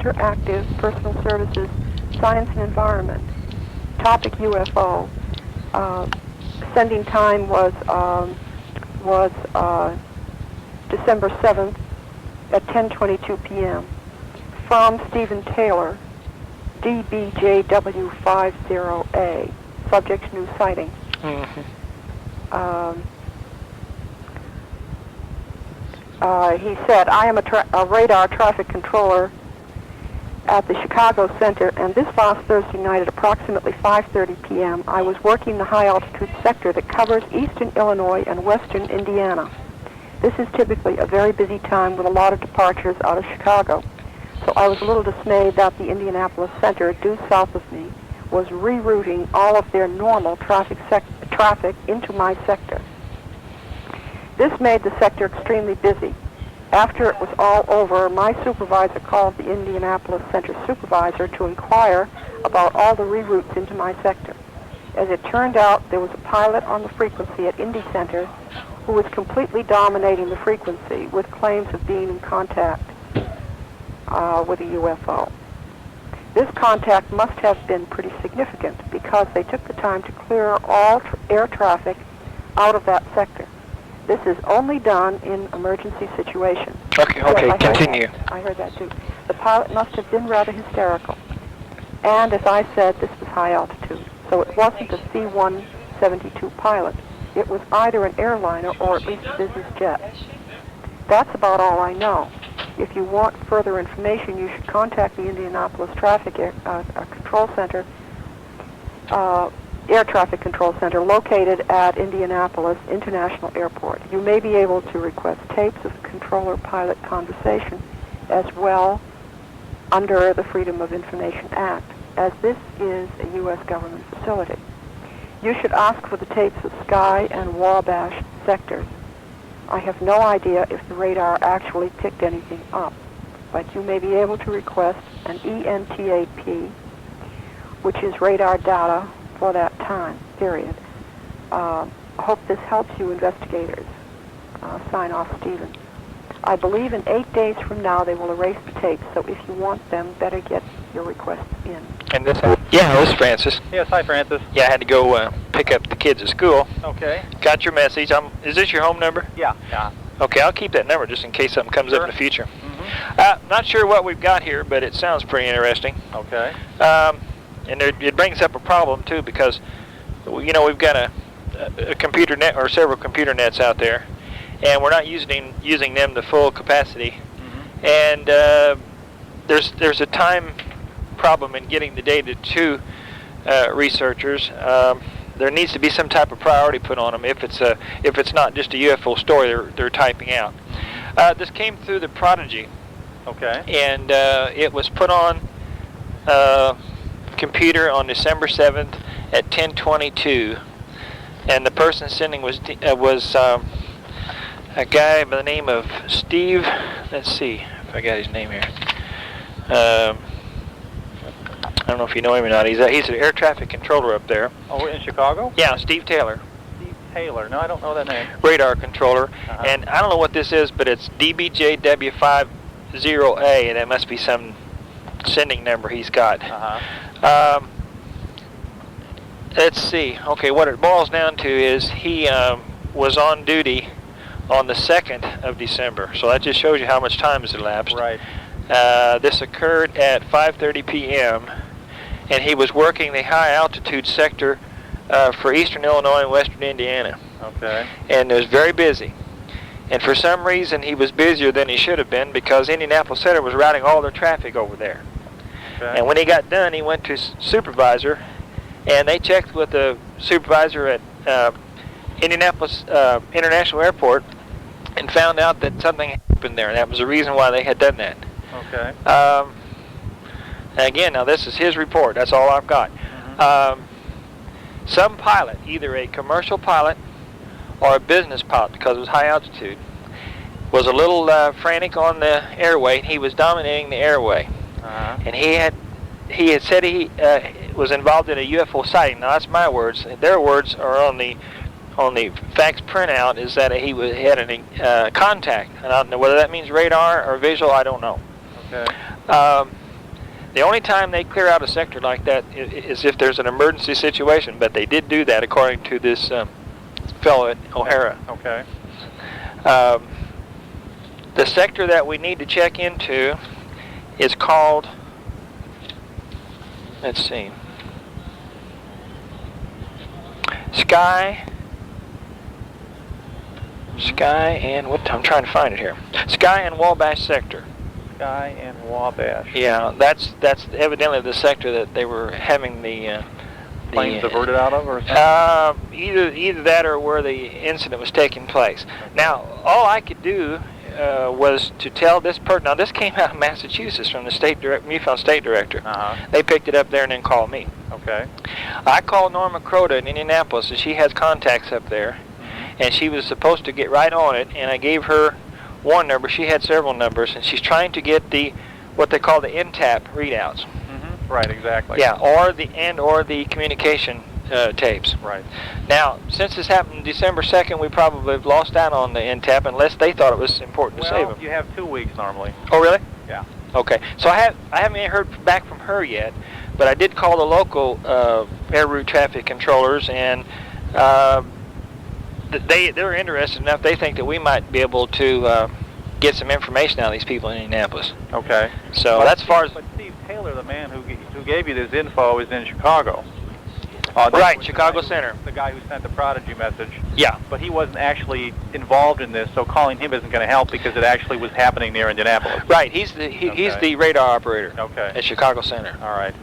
Interactive Personal Services, Science and Environment. Topic UFO. Sending time was December 7th at 10:22 p.m. From Stephen Taylor, DBJW50A. Subject new sighting. He said, I am a radar traffic controller at the Chicago Center, and this last Thursday night at approximately 5:30 p.m., I was working the high-altitude sector that covers eastern Illinois and western Indiana. This is typically a very busy time with a lot of departures out of Chicago, so I was a little dismayed that the Indianapolis Center, due south of me, was rerouting all of their normal traffic into my sector. This made the sector extremely busy. After it was all over, my supervisor called the Indianapolis Center supervisor to inquire about all the reroutes into my sector. As it turned out, there was a pilot on the frequency at Indy Center who was completely dominating the frequency with claims of being in contact with a UFO. This contact must have been pretty significant because they took the time to clear all air traffic out of that sector. This is only done in emergency situations. Okay, continue. I heard that too. The pilot must have been rather hysterical. And as I said, this was high altitude, so it wasn't a C-172 pilot. It was either an airliner or at least a business jet. That's about all I know. If you want further information, you should contact the Indianapolis Traffic Control Center, Air Traffic Control Center, located at Indianapolis International Airport. You may be able to request tapes of the controller-pilot conversation as well under the Freedom of Information Act, as this is a U.S. government facility. You should ask for the tapes of Sky and Wabash sectors. I have no idea if the radar actually picked anything up, but you may be able to request an ENTAP, which is radar data for that time, period. I hope this helps you investigators. Sign off, Stephen. I believe in 8 days from now they will erase the tapes, so if you want them, better get your requests in. And this is Francis. Yes, hi, Francis. Yeah, I had to go pick up the kids at school. Okay. Got your message. Is this your home number? Yeah. Okay, I'll keep that number just in case something comes up in the future. Not sure what we've got here, but it sounds pretty interesting. Okay. And it brings up a problem too, because we've got a computer net or several computer nets out there, and we're not using them to full capacity. And there's a time problem in getting the data to researchers. There needs to be some type of priority put on them if it's not just a UFO story they're typing out. This came through the Prodigy. Okay. And it was put on computer on December 7th at 10:22, and the person sending was a guy by the name of Steve. Let's see if I got his name here. I don't know if you know him or not. He's an air traffic controller up there. Oh, in Chicago? Yeah, Steve Taylor. Steve Taylor. No, I don't know that name. Radar controller. And I don't know what this is, but it's DBJW50A, and that must be some sending number he's got. Let's see. Okay, what it boils down to is he was on duty on the 2nd of December, so that just shows you how much time has elapsed. Right. This occurred at 5:30 p.m., and he was working the high altitude sector for eastern Illinois and western Indiana. Okay. And it was very busy. And for some reason, he was busier than he should have been because Indianapolis Center was routing all their traffic over there. Okay. And when he got done, he went to his supervisor, and they checked with the supervisor at Indianapolis International Airport and found out that something happened there, and that was the reason why they had done that. Okay. Again, now this is his report. That's all I've got. Some pilot, either a commercial pilot or a business pilot, because it was high altitude, was a little frantic on the airway, and he was dominating the airway. And he had said he was involved in a UFO sighting. Now that's my words. Their words are on the fax printout is that he had a contact. And I don't know whether that means radar or visual. I don't know. Okay. The only time they clear out a sector like that is if there's an emergency situation, but they did do that according to this fellow at O'Hara. Okay. The sector that we need to check into is called, let's see, Sky and I'm trying to find it here. Sky and Wabash sector. Sky and Wabash. Yeah, that's evidently the sector that they were having the Planes diverted out of, or something? Either that or where the incident was taking place. Now, all I could do was to tell this person. Now, this came out of Massachusetts from the MUFON state director. They picked it up there and then called me. Okay. I called Norma Crota in Indianapolis, and she has contacts up there, and she was supposed to get right on it, and I gave her one number. She had several numbers, and she's trying to get what they call the NTAP readouts. Right, exactly. Yeah, or the communication tapes. Right. Now, since this happened December 2nd, we probably have lost out on the NTAP unless they thought it was important to save them. You have 2 weeks normally. Oh, really? Yeah. Okay. So I haven't heard back from her yet, but I did call the local air route traffic controllers, and they're interested enough. They think that we might be able to get some information out of these people in Indianapolis. Okay. So that's far as. But Steve Taylor, the man who gave you this info, is in Chicago. Right, Chicago Center. The guy who sent the Prodigy message. Yeah. But he wasn't actually involved in this, so calling him isn't going to help because it actually was happening near Indianapolis. Right. He's the radar operator. Okay. At Chicago Center. All right.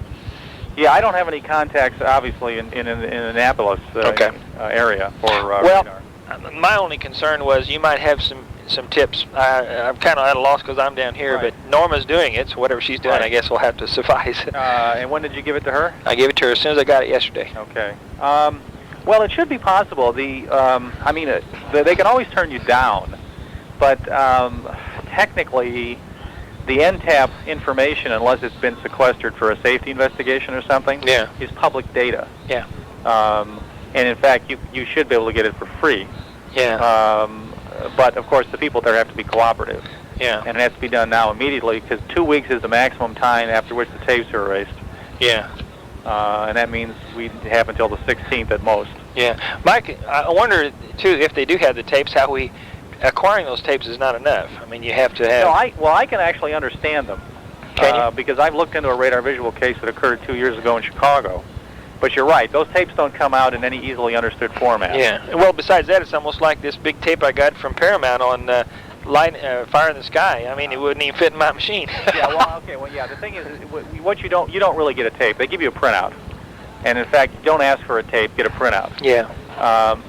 Yeah, I don't have any contacts, obviously, in Indianapolis area for radar. My only concern was you might have some tips. I'm kind of at a loss because I'm down here, Right. but Norma's doing it, so whatever she's doing, Right. I guess will have to suffice. And when did you give it to her? I gave it to her as soon as I got it yesterday. Okay. Well, it should be possible. They can always turn you down, but technically, the NTAP information, unless it's been sequestered for a safety investigation or something, is public data. Yeah. And in fact, you should be able to get it for free. Yeah. But of course, the people there have to be cooperative. Yeah. And it has to be done now immediately because 2 weeks is the maximum time after which the tapes are erased. Yeah. And that means we have until the 16th at most. Yeah. Mike, I wonder too if they do have the tapes, how acquiring those tapes is not enough. I mean, you have to have. No, I can actually understand them. Can you? Because I've looked into a radar visual case that occurred 2 years ago in Chicago. But you're right; those tapes don't come out in any easily understood format. Yeah. Well, besides that, it's almost like this big tape I got from Paramount on Fire in the Sky. I mean, it wouldn't even fit in my machine. Yeah. Well, okay. Well, yeah. The thing is, what you don't really get a tape. They give you a printout, and in fact, you don't ask for a tape, get a printout. Yeah.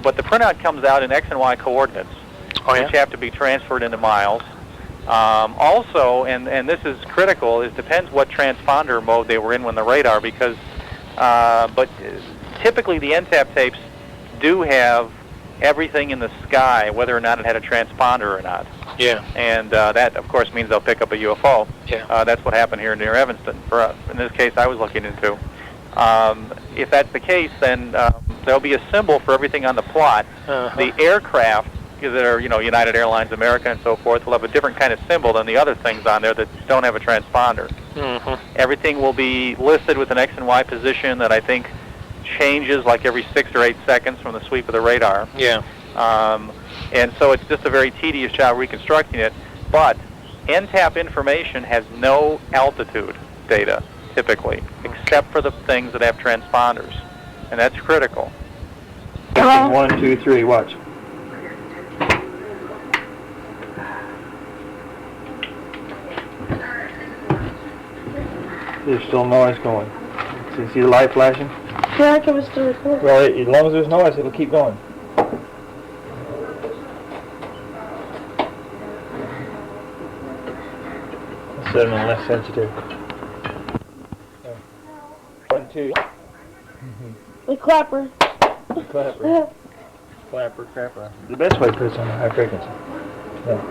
But the printout comes out in X and Y coordinates, which have to be transferred into miles. Also, and this is critical, it depends what transponder mode they were in when the radar, because but typically the NTAP tapes do have everything in the sky, whether or not it had a transponder or not. Yeah. And that, of course, means they'll pick up a UFO. Yeah. That's what happened here near Evanston for us. In this case, I was looking into. If that's the case, then there'll be a symbol for everything on the plot. The aircraft that are, United Airlines, American, and so forth, will have a different kind of symbol than the other things on there that don't have a transponder. Everything will be listed with an X and Y position that I think changes like every 6 or 8 seconds from the sweep of the radar. Yeah. And so it's just a very tedious job reconstructing it. But NTAP information has no altitude data, typically, except for the things that have transponders. And that's critical. 1, 2, 3, watch. There's still noise going. So you see the light flashing? Yeah, I can still record. Well, as long as there's noise, it'll keep going. Let's set them on less sensitive. 1, 2. The clapper. Clapper. Clapper, crapper. The best way to put it is on a high frequency. Yeah.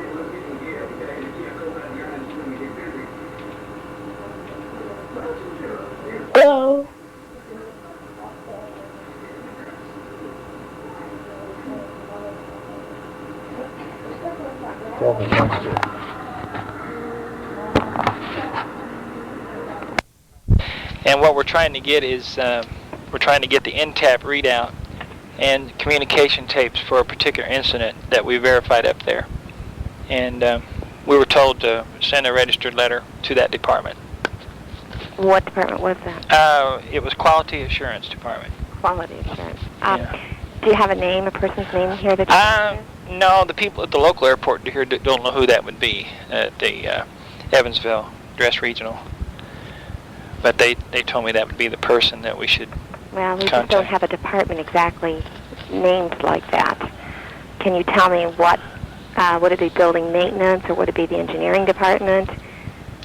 Hello. And what we're trying to get is we're trying to get the NTAP readout and communication tapes for a particular incident that we verified up there. And we were told to send a registered letter to that department. What department was that? It was Quality Assurance Department. Quality assurance. Yeah. Do you have a name, a person's name here that you No, the people at the local airport here don't know who that would be at the Evansville Dress Regional. But they told me that would be the person that we should Well, we just contact. don't have a department exactly named like that. Can you tell me what, would it be building maintenance or would it be the engineering department?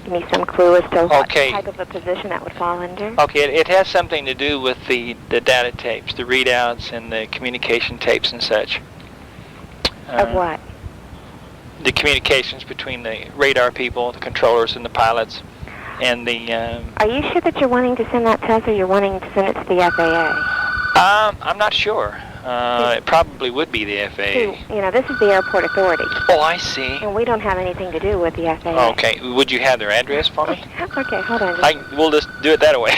Give me some clue as to what Okay. type of a position that would fall under. Okay, it has something to do with the data tapes, the readouts and the communication tapes and such. Of what? The communications between the radar people, the controllers and the pilots, and the... Are you sure that you're wanting to send that to us or you're wanting to send it to the FAA? I'm not sure. It probably would be the FAA. See, you know, this is the airport authority, Oh, I see. and we don't have anything to do with the FAA. Okay, would you have their address for me? Okay, hold on. We'll just do it that way.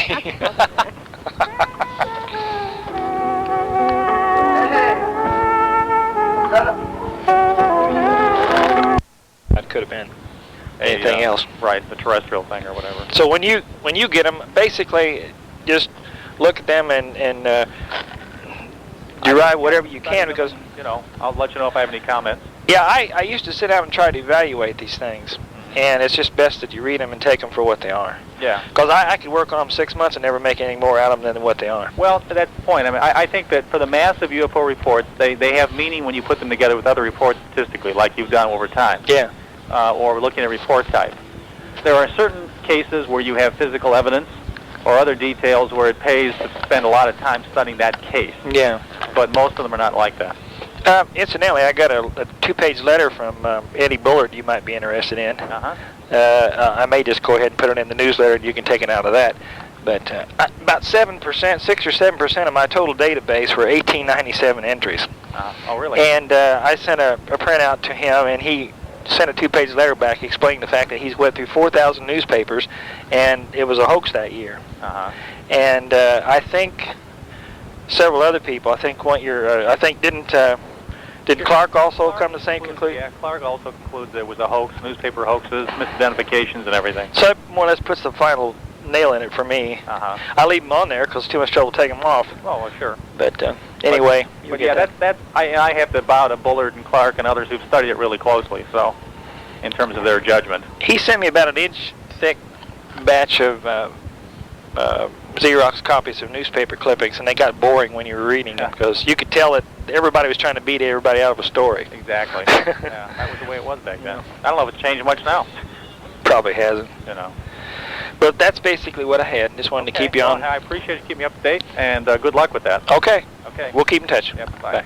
That could have been anything else. Right, the terrestrial thing or whatever. So when you get them, basically just look at them and derive whatever you can, because You know, I'll let you know if I have any comments. yeah, I used to sit down and try to evaluate these things, and it's just best that you read them and take them for what they are. Yeah. Because I could work on them 6 months and never make any more out of them than what they are. Well, that's the point. I mean, I think that for the massive UFO reports, they have meaning when you put them together with other reports statistically, like you've done over time. Yeah. Or looking at report type. There are certain cases where you have physical evidence or other details where it pays to spend a lot of time studying that case. Yeah. But most of them are not like that. Incidentally, I got a 2-page letter from Eddie Bullard you might be interested in. Uh-huh. I may just go ahead and put it in the newsletter and you can take it out of that. But about 7%, 6 or 7% of my total database were 1897 entries. Oh, really? And I sent a printout to him, and he sent a 2-page letter back explaining the fact that he's went through 4,000 newspapers, and it was a hoax that year. Uh-huh. And I think several other people, I think did Clark also come to the same conclusion? Yeah, Clark also concludes it was a hoax, newspaper hoaxes, misidentifications, and everything. So that more or less puts the final nail in it for me. Uh-huh. I leave them on there because it's too much trouble taking them off. Oh, well, sure. But anyway, But yeah, I have to bow to Bullard and Clark and others who've studied it really closely. So, in terms of their judgment. He sent me about an inch thick batch of Xerox copies of newspaper clippings, and they got boring when you were reading them because you could tell that everybody was trying to beat everybody out of a story. Exactly. Yeah, that was the way it was back then. I don't know if it's changed much now. Probably hasn't. You know. But that's basically what I had. Just wanted to keep you on. Well, I appreciate you keeping me up to date, and good luck with that. Okay. Okay. We'll keep in touch. Yep, bye. Bye.